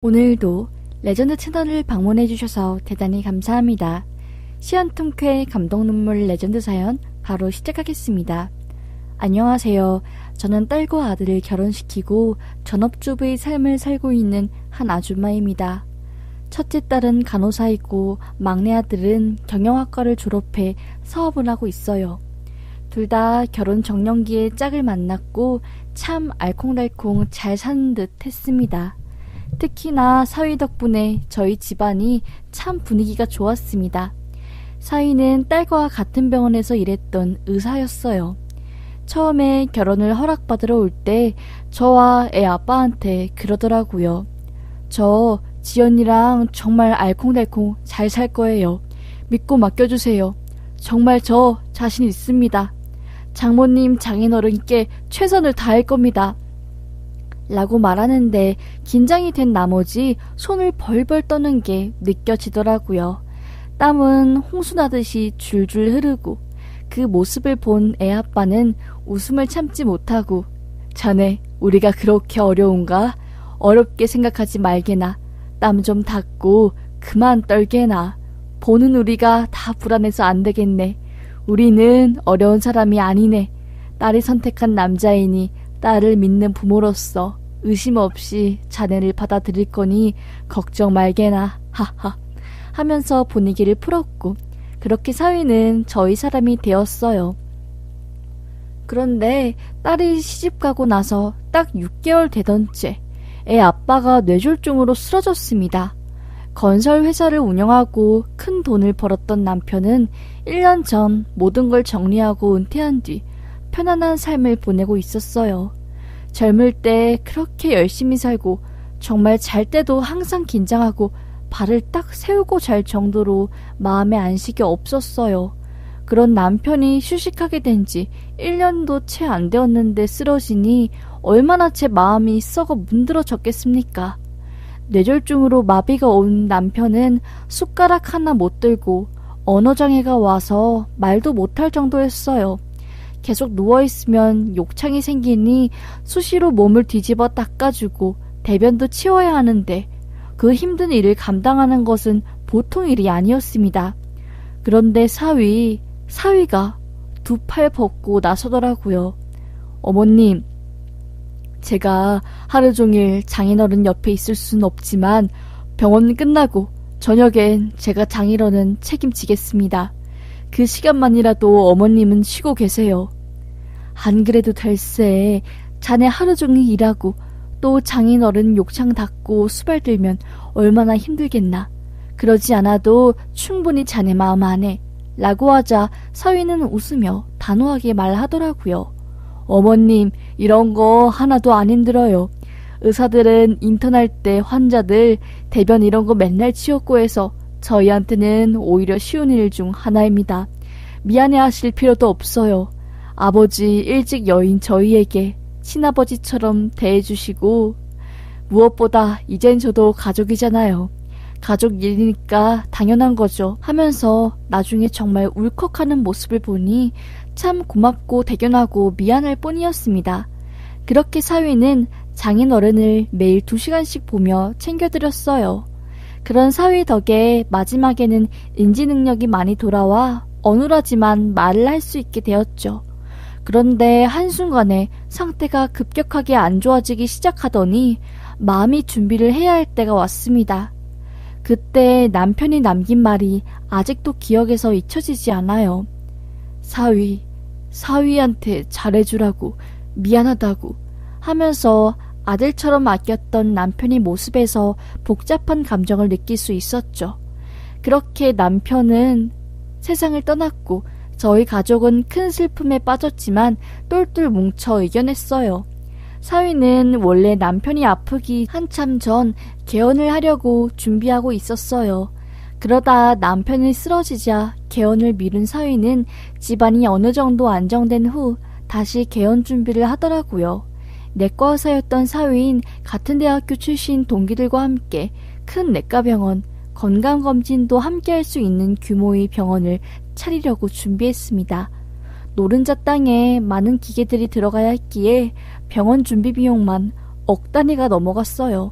오늘도 레전드 채널을 방문해주셔서 대단히 감사합니다. 시원통쾌 감동 눈물 레전드 사연 바로 시작하겠습니다. 안녕하세요. 저는 딸과 아들을 결혼시키고 전업주부의 삶을 살고 있는 한 아줌마입니다. 첫째 딸은 간호사이고 막내 아들은 경영학과를 졸업해 사업을 하고 있어요. 둘 다 결혼 정년기에 짝을 만났고 참 알콩달콩 잘 사는 듯 했습니다. 특히나 사위 덕분에 저희 집안이 참 분위기가 좋았습니다. 사위는 딸과 같은 병원에서 일했던 의사였어요. 처음에 결혼을 허락받으러 올 때 저와 애 아빠한테 그러더라고요. 저 지연이랑 정말 알콩달콩 잘 살 거예요. 믿고 맡겨주세요. 정말 저 자신 있습니다. 장모님 장인어른께 최선을 다할 겁니다. 라고 말하는데 긴장이 된 나머지 손을 벌벌 떠는 게 느껴지더라고요. 땀은 홍수나듯이 줄줄 흐르고 그 모습을 본 애아빠는 웃음을 참지 못하고 자네 우리가 그렇게 어려운가? 어렵게 생각하지 말게나. 땀 좀 닦고 그만 떨게나. 보는 우리가 다 불안해서 안 되겠네. 우리는 어려운 사람이 아니네. 딸이 선택한 남자이니 딸을 믿는 부모로서 의심 없이 자네를 받아들일 거니 걱정 말게나. 하하 하면서 분위기를 풀었고 그렇게 사위는 저희 사람이 되었어요. 그런데 딸이 시집가고 나서 딱 6개월 되던 째 애 아빠가 뇌졸중으로 쓰러졌습니다. 건설 회사를 운영하고 큰 돈을 벌었던 남편은 1년 전 모든 걸 정리하고 은퇴한 뒤 편안한 삶을 보내고 있었어요. 젊을 때 그렇게 열심히 살고 정말 잘 때도 항상 긴장하고 발을 딱 세우고 잘 정도로 마음에 안식이 없었어요. 그런 남편이 휴식하게 된 지 1년도 채 안 되었는데 쓰러지니 얼마나 제 마음이 썩어 문드러졌겠습니까? 뇌졸중으로 마비가 온 남편은 숟가락 하나 못 들고 언어장애가 와서 말도 못할 정도였어요. 계속 누워있으면 욕창이 생기니 수시로 몸을 뒤집어 닦아주고 대변도 치워야 하는데 그 힘든 일을 감당하는 것은 보통 일이 아니었습니다. 그런데 사위가 두 팔 벗고 나서더라고요. 어머님, 제가 하루 종일 장인어른 옆에 있을 수는 없지만 병원 끝나고 저녁엔 제가 장인어른 책임지겠습니다. 그 시간만이라도 어머님은 쉬고 계세요. 안 그래도 될세. 자네 하루 종일 일하고 또 장인어른 욕창 닦고 수발 들면 얼마나 힘들겠나. 그러지 않아도 충분히 자네 마음 안에. 라고 하자 사위는 웃으며 단호하게 말하더라고요. 어머님, 이런 거 하나도 안 힘들어요. 의사들은 인턴할 때 환자들 대변 이런 거 맨날 치웠고 해서 저희한테는 오히려 쉬운 일 중 하나입니다. 미안해하실 필요도 없어요. 아버지 일찍 여인 저희에게 친아버지처럼 대해주시고 무엇보다 이젠 저도 가족이잖아요. 가족 일이니까 당연한 거죠 하면서 나중에 정말 울컥하는 모습을 보니 참 고맙고 대견하고 미안할 뿐이었습니다. 그렇게 사위는 장인어른을 매일 2시간씩 보며 챙겨드렸어요. 그런 사위 덕에 마지막에는 인지 능력이 많이 돌아와 어눌하지만 말을 할 수 있게 되었죠. 그런데 한순간에 상태가 급격하게 안 좋아지기 시작하더니 마음이 준비를 해야 할 때가 왔습니다. 그때 남편이 남긴 말이 아직도 기억에서 잊혀지지 않아요. 사위한테 잘해주라고, 미안하다고 하면서 아들처럼 아꼈던 남편의 모습에서 복잡한 감정을 느낄 수 있었죠. 그렇게 남편은 세상을 떠났고 저희 가족은 큰 슬픔에 빠졌지만 똘똘 뭉쳐 이겨냈어요. 사위는 원래 남편이 아프기 한참 전 개원을 하려고 준비하고 있었어요. 그러다 남편이 쓰러지자 개원을 미룬 사위는 집안이 어느 정도 안정된 후 다시 개원 준비를 하더라고요. 내과 의사였던 사위인 같은 대학교 출신 동기들과 함께 큰 내과병원, 건강검진도 함께 할 수 있는 규모의 병원을 차리려고 준비했습니다. 노른자 땅에 많은 기계들이 들어가야 했기에 병원 준비 비용만 억 단위가 넘어갔어요.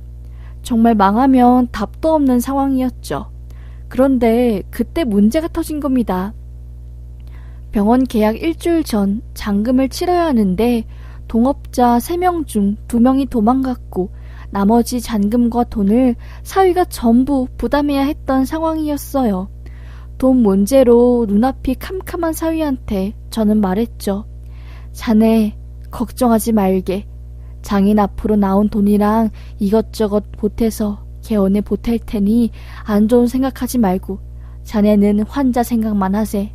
정말 망하면 답도 없는 상황이었죠. 그런데 그때 문제가 터진 겁니다. 병원 계약 일주일 전 잔금을 치러야 하는데 동업자 3명 중 2명이 도망갔고 나머지 잔금과 돈을 사위가 전부 부담해야 했던 상황이었어요. 돈 문제로 눈앞이 캄캄한 사위한테 저는 말했죠. 자네 걱정하지 말게. 장인 앞으로 나온 돈이랑 이것저것 보태서 개원에 보탤 테니 안 좋은 생각하지 말고 자네는 환자 생각만 하세.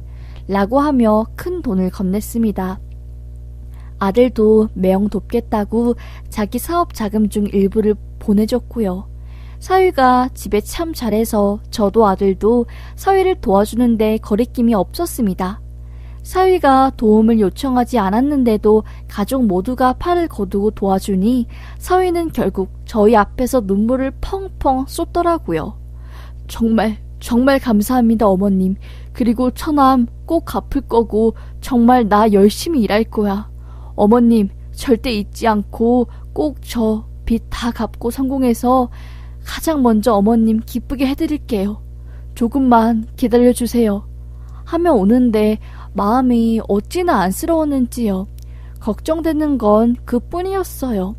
라고 하며 큰 돈을 건넸습니다. 아들도 매형 돕겠다고 자기 사업 자금 중 일부를 보내줬고요. 사위가 집에 참 잘해서 저도 아들도 사위를 도와주는데 거리낌이 없었습니다. 사위가 도움을 요청하지 않았는데도 가족 모두가 팔을 거두고 도와주니 사위는 결국 저희 앞에서 눈물을 펑펑 쏟더라고요. 정말 감사합니다, 어머님. 그리고 처남 꼭 갚을 거고 정말 나 열심히 일할 거야. 어머님 절대 잊지 않고 꼭 저 빚 다 갚고 성공해서 가장 먼저 어머님 기쁘게 해드릴게요. 조금만 기다려주세요. 하며 오는데 마음이 어찌나 안쓰러웠는지요. 걱정되는 건 그뿐이었어요.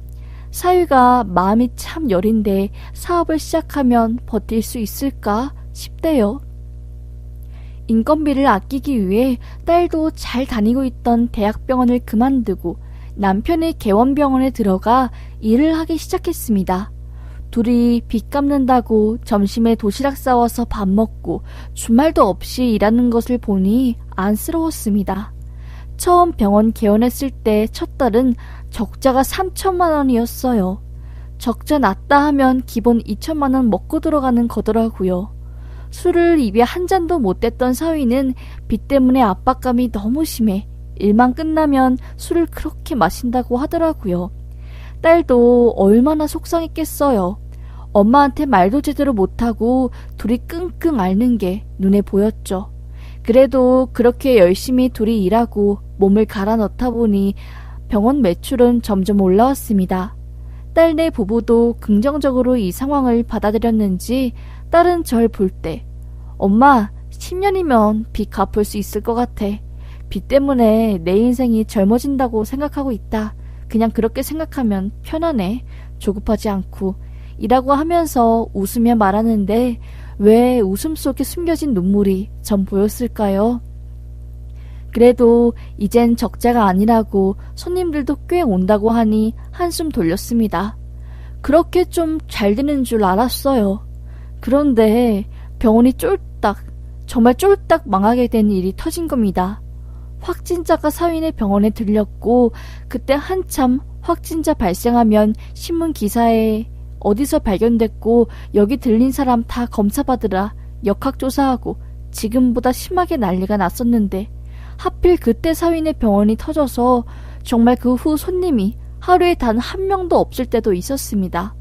사위가 마음이 참 여린데 사업을 시작하면 버틸 수 있을까 싶대요. 인건비를 아끼기 위해 딸도 잘 다니고 있던 대학병원을 그만두고 남편의 개원병원에 들어가 일을 하기 시작했습니다. 둘이 빚 갚는다고 점심에 도시락 싸워서 밥 먹고 주말도 없이 일하는 것을 보니 안쓰러웠습니다. 처음 병원 개원했을 때 첫 달은 적자가 3천만 원이었어요. 적자 났다 하면 기본 2천만 원 먹고 들어가는 거더라고요. 술을 입에 한 잔도 못 댔던 사위는 빚 때문에 압박감이 너무 심해 일만 끝나면 술을 그렇게 마신다고 하더라고요. 딸도 얼마나 속상했겠어요. 엄마한테 말도 제대로 못하고 둘이 끙끙 앓는 게 눈에 보였죠. 그래도 그렇게 열심히 둘이 일하고 몸을 갈아 넣다 보니 병원 매출은 점점 올라왔습니다. 딸네 부부도 긍정적으로 이 상황을 받아들였는지 딸은 절 볼 때 엄마 10년이면 빚 갚을 수 있을 것 같아. 빚 때문에 내 인생이 젊어진다고 생각하고 있다. 그냥 그렇게 생각하면 편하네. 조급하지 않고 이라고 하면서 웃으며 말하는데 왜 웃음 속에 숨겨진 눈물이 전 보였을까요? 그래도 이젠 적자가 아니라고 손님들도 꽤 온다고 하니 한숨 돌렸습니다. 그렇게 좀 잘 되는 줄 알았어요. 그런데 병원이 정말 쫄딱 망하게 된 일이 터진 겁니다. 확진자가 사위네 병원에 들렸고 그때 한참 확진자 발생하면 신문 기사에 어디서 발견됐고 여기 들린 사람 다 검사받으라 역학조사하고 지금보다 심하게 난리가 났었는데 하필 그때 사위네 병원이 터져서 정말 그 후 손님이 하루에 단 한 명도 없을 때도 있었습니다.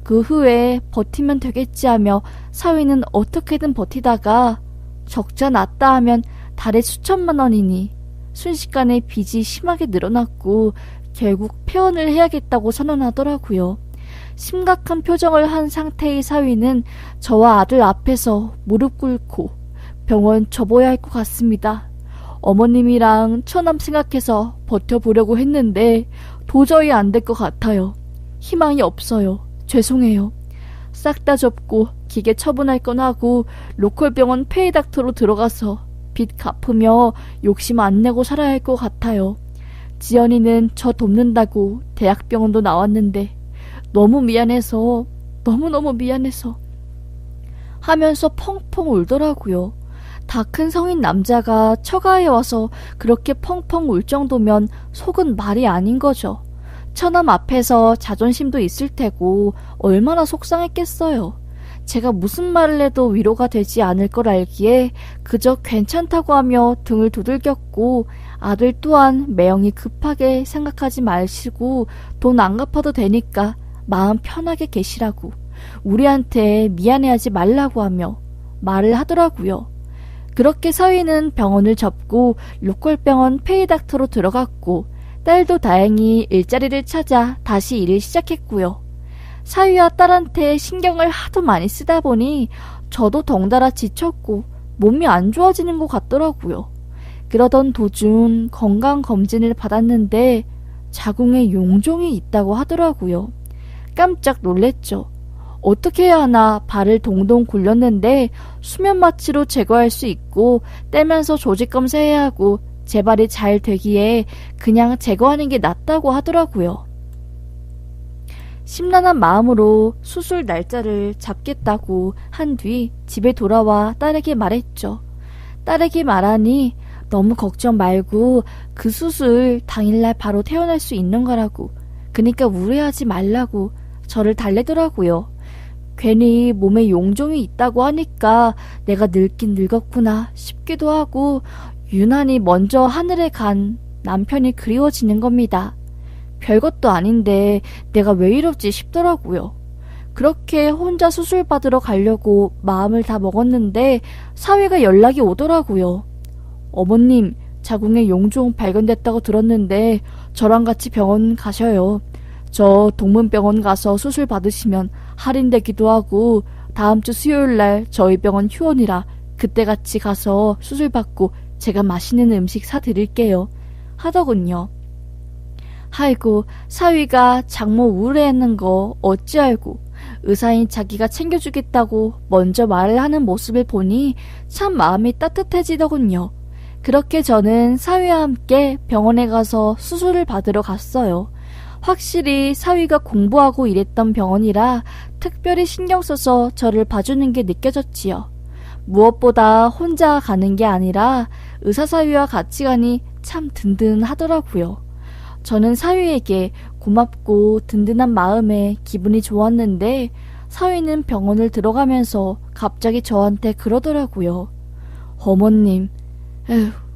그 후에 버티면 되겠지 하며 사위는 어떻게든 버티다가 적자 났다 하면 달에 수천만 원이니 순식간에 빚이 심하게 늘어났고 결국 폐원을 해야겠다고 선언하더라고요. 심각한 표정을 한 상태의 사위는 저와 아들 앞에서 무릎 꿇고 병원 접어야 할 것 같습니다. 어머님이랑 처남 생각해서 버텨보려고 했는데 도저히 안 될 것 같아요. 희망이 없어요. 죄송해요. 싹 다 접고 기계 처분할 건 하고 로컬 병원 페이닥터로 들어가서 빚 갚으며 욕심 안 내고 살아야 할 것 같아요. 지연이는 저 돕는다고 대학병원도 나왔는데 너무 미안해서 너무너무 미안해서 하면서 펑펑 울더라고요. 다 큰 성인 남자가 처가에 와서 그렇게 펑펑 울 정도면 속은 말이 아닌 거죠. 처남 앞에서 자존심도 있을 테고 얼마나 속상했겠어요. 제가 무슨 말을 해도 위로가 되지 않을 걸 알기에 그저 괜찮다고 하며 등을 두들겼고 아들 또한 매형이 급하게 생각하지 마시고 돈 안 갚아도 되니까 마음 편하게 계시라고 우리한테 미안해하지 말라고 하며 말을 하더라고요. 그렇게 사위는 병원을 접고 로컬 병원 페이닥터로 들어갔고 딸도 다행히 일자리를 찾아 다시 일을 시작했고요. 사위와 딸한테 신경을 하도 많이 쓰다 보니 저도 덩달아 지쳤고 몸이 안 좋아지는 것 같더라고요. 그러던 도중 건강검진을 받았는데 자궁에 용종이 있다고 하더라고요. 깜짝 놀랬죠. 어떻게 해야 하나 발을 동동 굴렸는데 수면 마취로 제거할 수 있고 떼면서 조직 검사해야 하고 재발이 잘 되기에 그냥 제거하는 게 낫다고 하더라고요. 심란한 마음으로 수술 날짜를 잡겠다고 한 뒤 집에 돌아와 딸에게 말했죠. 딸에게 말하니 너무 걱정 말고 그 수술 당일날 바로 퇴원할 수 있는 거라고, 그러니까 우려하지 말라고 저를 달래더라고요. 괜히 몸에 용종이 있다고 하니까 내가 늙긴 늙었구나 싶기도 하고 유난히 먼저 하늘에 간 남편이 그리워지는 겁니다. 별것도 아닌데 내가 왜 이러지 싶더라고요. 그렇게 혼자 수술 받으러 가려고 마음을 다 먹었는데 사위가 연락이 오더라고요. 어머님, 자궁에 용종 발견됐다고 들었는데 저랑 같이 병원 가셔요. 저 동문병원 가서 수술 받으시면 할인되기도 하고 다음 주 수요일날 저희 병원 휴원이라 그때 같이 가서 수술 받고 제가 맛있는 음식 사드릴게요 하더군요. 아이고, 사위가 장모 우울해하는 거 어찌 알고 의사인 자기가 챙겨주겠다고 먼저 말을 하는 모습을 보니 참 마음이 따뜻해지더군요. 그렇게 저는 사위와 함께 병원에 가서 수술을 받으러 갔어요. 확실히 사위가 공부하고 일했던 병원이라 특별히 신경 써서 저를 봐주는 게 느껴졌지요. 무엇보다 혼자 가는 게 아니라 의사 사위와 같이 가니 참 든든하더라고요. 저는 사위에게 고맙고 든든한 마음에 기분이 좋았는데 사위는 병원을 들어가면서 갑자기 저한테 그러더라고요. 어머님,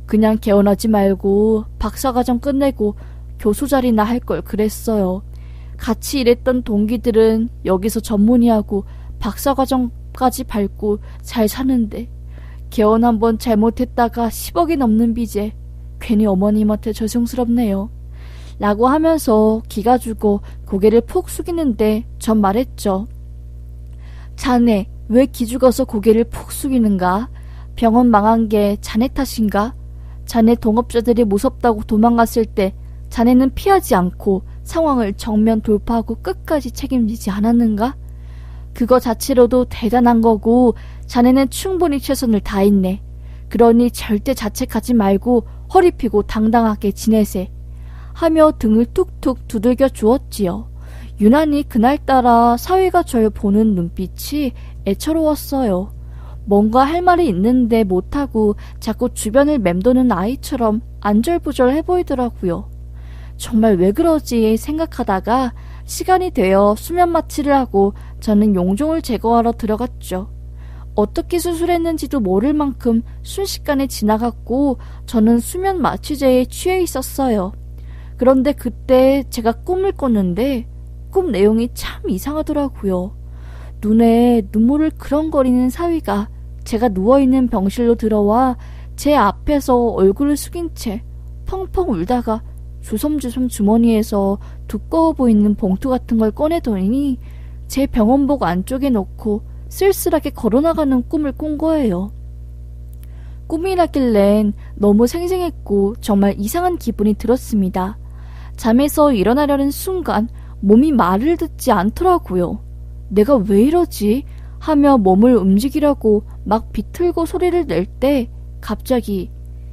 그냥 개원하지 말고 박사과정 끝내고 교수 자리나 할 걸 그랬어요. 같이 일했던 동기들은 여기서 전문의하고 박사과정까지 밟고 잘 사는데 개원 한번 잘못했다가 10억이 넘는 빚에 괜히 어머님한테 죄송스럽네요. 라고 하면서 기가 주고 고개를 푹 숙이는데 전 말했죠. 자네 왜 기죽어서 고개를 푹 숙이는가? 병원 망한 게 자네 탓인가? 자네 동업자들이 무섭다고 도망갔을 때 자네는 피하지 않고 상황을 정면 돌파하고 끝까지 책임지지 않았는가? 그거 자체로도 대단한 거고 자네는 충분히 최선을 다했네. 그러니 절대 자책하지 말고 허리 펴고 당당하게 지내세. 하며 등을 툭툭 두들겨 주었지요. 유난히 그날따라 사위가 절 보는 눈빛이 애처로웠어요. 뭔가 할 말이 있는데 못하고 자꾸 주변을 맴도는 아이처럼 안절부절해 보이더라고요. 정말 왜 그러지 생각하다가 시간이 되어 수면 마취를 하고 저는 용종을 제거하러 들어갔죠. 어떻게 수술했는지도 모를 만큼 순식간에 지나갔고 저는 수면 마취제에 취해 있었어요. 그런데 그때 제가 꿈을 꿨는데 꿈 내용이 참 이상하더라고요. 눈에 눈물을 그렁거리는 사위가 제가 누워있는 병실로 들어와 제 앞에서 얼굴을 숙인 채 펑펑 울다가 주섬주섬 주머니에서 두꺼워 보이는 봉투 같은 걸 꺼내더니 제 병원복 안쪽에 넣고 쓸쓸하게 걸어나가는 꿈을 꾼 거예요. 꿈이라길랜 너무 생생했고 정말 이상한 기분이 들었습니다. 잠에서 일어나려는 순간 몸이 말을 듣지 않더라고요. 내가 왜 이러지? 하며 몸을 움직이려고 막 비틀고 소리를 낼 때 갑자기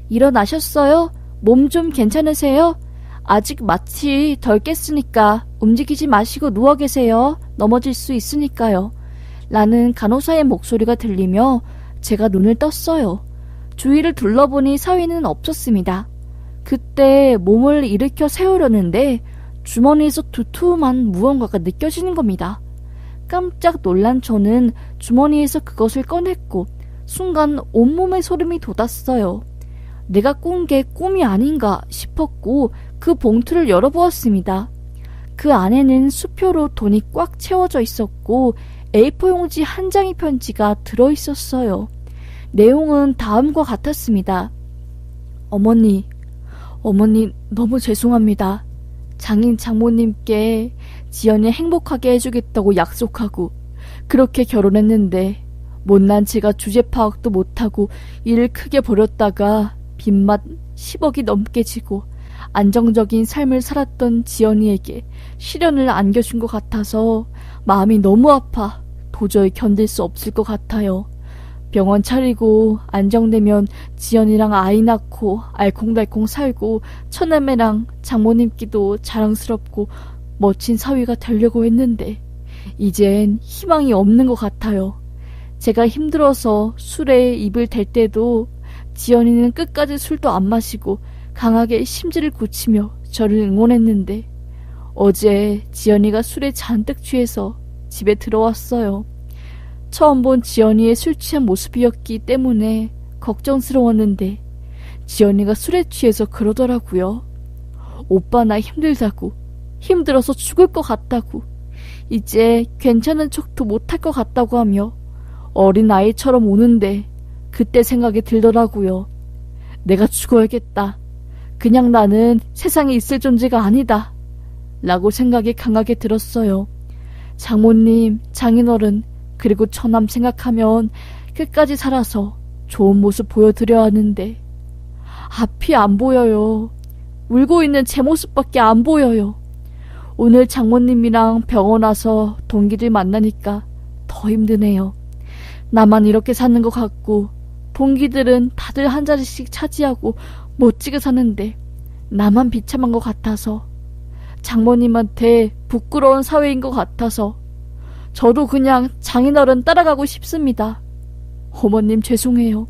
일어나셨어요? 몸 좀 괜찮으세요? 아직 마취 덜 깼으니까 움직이지 마시고 누워 계세요. 넘어질 수 있으니까요. 라는 간호사의 목소리가 들리며 제가 눈을 떴어요. 주위를 둘러보니 사위는 없었습니다. 그때 몸을 일으켜 세우려는데 주머니에서 두툼한 무언가가 느껴지는 겁니다. 깜짝 놀란 저는 주머니에서 그것을 꺼냈고 순간 온몸에 소름이 돋았어요. 내가 꾼 게 꿈이 아닌가 싶었고 그 봉투를 열어보았습니다. 그 안에는 수표로 돈이 꽉 채워져 있었고 A4 용지 한 장의 편지가 들어있었어요. 내용은 다음과 같았습니다. 어머니 너무 죄송합니다. 장인 장모님께 지연이 행복하게 해주겠다고 약속하고 그렇게 결혼했는데 못난 제가 주제 파악도 못하고 일을 크게 벌였다가 빚만 10억이 넘게 지고 안정적인 삶을 살았던 지연이에게 시련을 안겨준 것 같아서 마음이 너무 아파 도저히 견딜 수 없을 것 같아요. 병원 차리고 안정되면 지연이랑 아이 낳고 알콩달콩 살고 처남매랑 장모님께도 자랑스럽고 멋진 사위가 되려고 했는데 이젠 희망이 없는 것 같아요. 제가 힘들어서 술에 입을 댈 때도 지연이는 끝까지 술도 안 마시고 강하게 심지를 고치며 저를 응원했는데 어제 지연이가 술에 잔뜩 취해서 집에 들어왔어요. 처음 본 지연이의 술 취한 모습이었기 때문에 걱정스러웠는데 지연이가 술에 취해서 그러더라고요. 오빠 나 힘들다고, 힘들어서 죽을 것 같다고, 이제 괜찮은 척도 못할 것 같다고 하며 어린 아이처럼 우는데 그때 생각이 들더라고요. 내가 죽어야겠다. 그냥 나는 세상에 있을 존재가 아니다. 라고 생각이 강하게 들었어요. 장모님, 장인어른, 그리고 처남 생각하면 끝까지 살아서 좋은 모습 보여드려야 하는데 앞이 안 보여요. 울고 있는 제 모습밖에 안 보여요. 오늘 장모님이랑 병원 와서 동기들 만나니까 더 힘드네요. 나만 이렇게 사는 것 같고 동기들은 다들 한 자리씩 차지하고 멋지게 사는데 나만 비참한 것 같아서 장모님한테 부끄러운 사회인 것 같아서 저도 그냥 장인어른 따라가고 싶습니다. 어머님 죄송해요.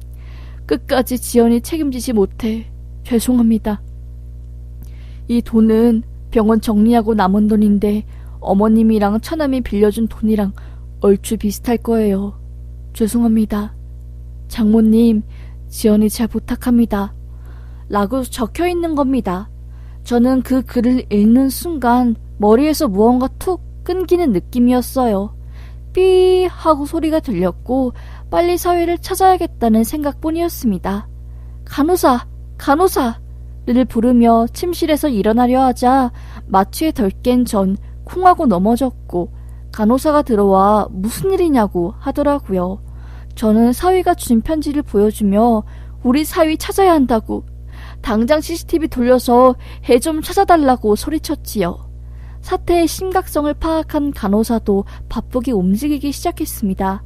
끝까지 지연이 책임지지 못해 죄송합니다. 이 돈은 병원 정리하고 남은 돈인데 어머님이랑 처남이 빌려준 돈이랑 얼추 비슷할 거예요. 죄송합니다. 장모님, 지연이 잘 부탁합니다. 라고 적혀있는 겁니다. 저는 그 글을 읽는 순간 머리에서 무언가 툭 끊기는 느낌이었어요. 삐 하고 소리가 들렸고 빨리 사위를 찾아야겠다는 생각뿐이었습니다. 간호사! 간호사!를 부르며 침실에서 일어나려 하자 마취에 덜 깬 전 쿵하고 넘어졌고 간호사가 들어와 무슨 일이냐고 하더라고요. 저는 사위가 준 편지를 보여주며 우리 사위 찾아야 한다고 당장 CCTV 돌려서 애 좀 찾아달라고 소리쳤지요. 사태의 심각성을 파악한 간호사도 바쁘게 움직이기 시작했습니다.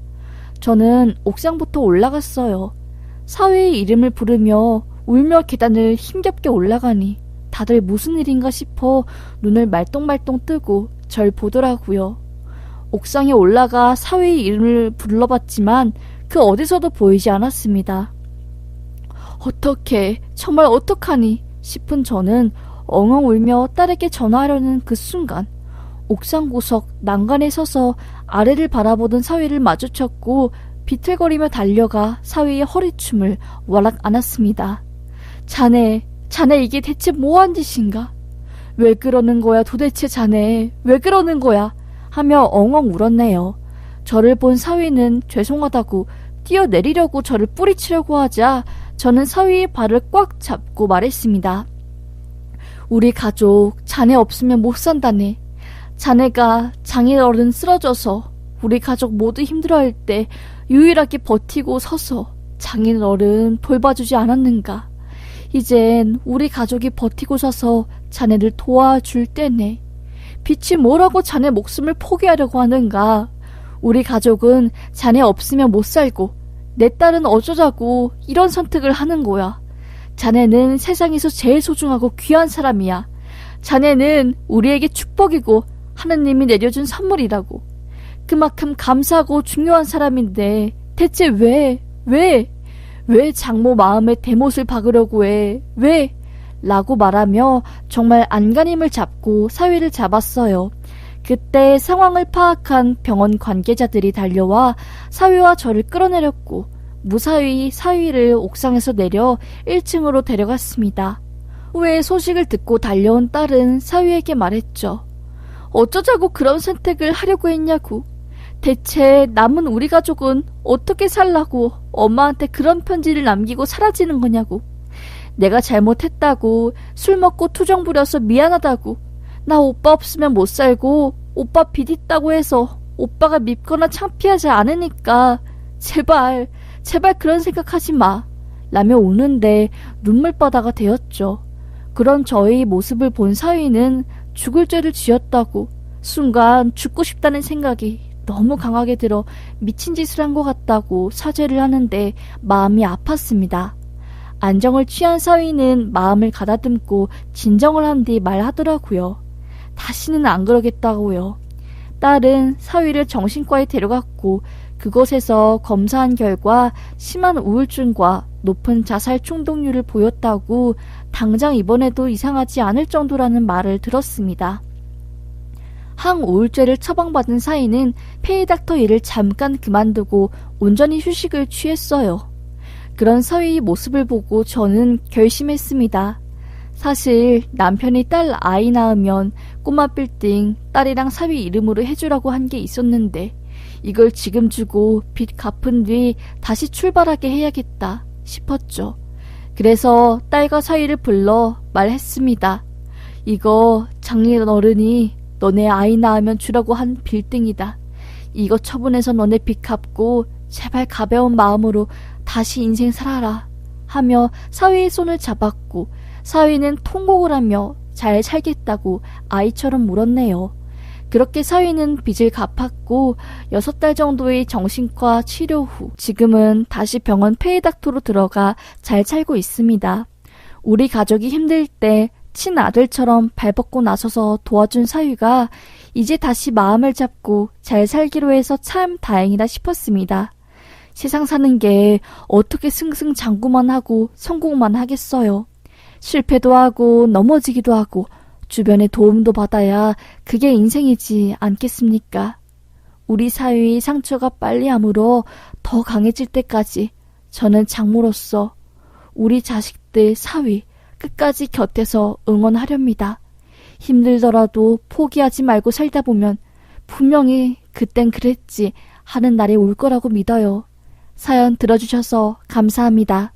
저는 옥상부터 올라갔어요. 사위의 이름을 부르며 울며 계단을 힘겹게 올라가니 다들 무슨 일인가 싶어 눈을 말똥말똥 뜨고 절 보더라고요. 옥상에 올라가 사위의 이름을 불러봤지만 그 어디서도 보이지 않았습니다. 어떡해, 정말 어떡하니 싶은 저는 엉엉 울며 딸에게 전화하려는 그 순간 옥상 구석 난간에 서서 아래를 바라보던 사위를 마주쳤고 비틀거리며 달려가 사위의 허리춤을 와락 안았습니다. 자네 이게 대체 뭐한 짓인가? 왜 그러는 거야 도대체 자네, 왜 그러는 거야? 하며 엉엉 울었네요. 저를 본 사위는 죄송하다고 뛰어내리려고 저를 뿌리치려고 하자 저는 사위의 발을 꽉 잡고 말했습니다. 우리 가족 자네 없으면 못 산다네. 자네가 장인어른 쓰러져서 우리 가족 모두 힘들어할 때 유일하게 버티고 서서 장인어른 돌봐주지 않았는가. 이젠 우리 가족이 버티고 서서 자네를 도와줄 때네. 빛이 뭐라고 자네 목숨을 포기하려고 하는가. 우리 가족은 자네 없으면 못 살고 내 딸은 어쩌자고 이런 선택을 하는 거야. 자네는 세상에서 제일 소중하고 귀한 사람이야. 자네는 우리에게 축복이고 하느님이 내려준 선물이라고. 그만큼 감사하고 중요한 사람인데 대체 왜 장모 마음에 대못을 박으려고 해? 왜? 라고 말하며 정말 안간힘을 잡고 사위를 잡았어요. 그때 상황을 파악한 병원 관계자들이 달려와 사위와 저를 끌어내렸고 무사히 사위를 옥상에서 내려 1층으로 데려갔습니다. 후에 소식을 듣고 달려온 딸은 사위에게 말했죠. 어쩌자고 그런 선택을 하려고 했냐고. 대체 남은 우리 가족은 어떻게 살라고 엄마한테 그런 편지를 남기고 사라지는 거냐고. 내가 잘못했다고, 술 먹고 투정 부려서 미안하다고, 나 오빠 없으면 못 살고 오빠 빚 있다고 해서 오빠가 밉거나 창피하지 않으니까 제발 그런 생각하지 마. 라며 우는데 눈물바다가 되었죠. 그런 저의 모습을 본 사위는 죽을 죄를 지었다고 순간 죽고 싶다는 생각이 너무 강하게 들어 미친 짓을 한 것 같다고 사죄를 하는데 마음이 아팠습니다. 안정을 취한 사위는 마음을 가다듬고 진정을 한 뒤 말하더라고요. 다시는 안 그러겠다고요. 딸은 사위를 정신과에 데려갔고 그곳에서 검사한 결과 심한 우울증과 높은 자살 충동률을 보였다고 당장 입원해도 이상하지 않을 정도라는 말을 들었습니다. 항우울제를 처방받은 사위는 페이닥터 일을 잠깐 그만두고 온전히 휴식을 취했어요. 그런 사위의 모습을 보고 저는 결심했습니다. 사실 남편이 딸 아이 낳으면 꼬마 빌딩 딸이랑 사위 이름으로 해주라고 한 게 있었는데 이걸 지금 주고 빚 갚은 뒤 다시 출발하게 해야겠다 싶었죠. 그래서 딸과 사위를 불러 말했습니다. 이거 장인 어른이 너네 아이 낳으면 주라고 한 빌딩이다. 이거 처분해서 너네 빚 갚고 제발 가벼운 마음으로 다시 인생 살아라 하며 사위의 손을 잡았고 사위는 통곡을 하며 잘 살겠다고 아이처럼 물었네요. 그렇게 사위는 빚을 갚았고 6달 정도의 정신과 치료 후 지금은 다시 병원 페이닥터로 들어가 잘 살고 있습니다. 우리 가족이 힘들 때 친아들처럼 발벗고 나서서 도와준 사위가 이제 다시 마음을 잡고 잘 살기로 해서 참 다행이다 싶었습니다. 세상 사는 게 어떻게 승승장구만 하고 성공만 하겠어요. 실패도 하고 넘어지기도 하고 주변의 도움도 받아야 그게 인생이지 않겠습니까? 우리 사위의 상처가 빨리 아물어 더 강해질 때까지 저는 장모로서 우리 자식들 사위 끝까지 곁에서 응원하렵니다. 힘들더라도 포기하지 말고 살다 보면 분명히 그땐 그랬지 하는 날이 올 거라고 믿어요. 사연 들어주셔서 감사합니다.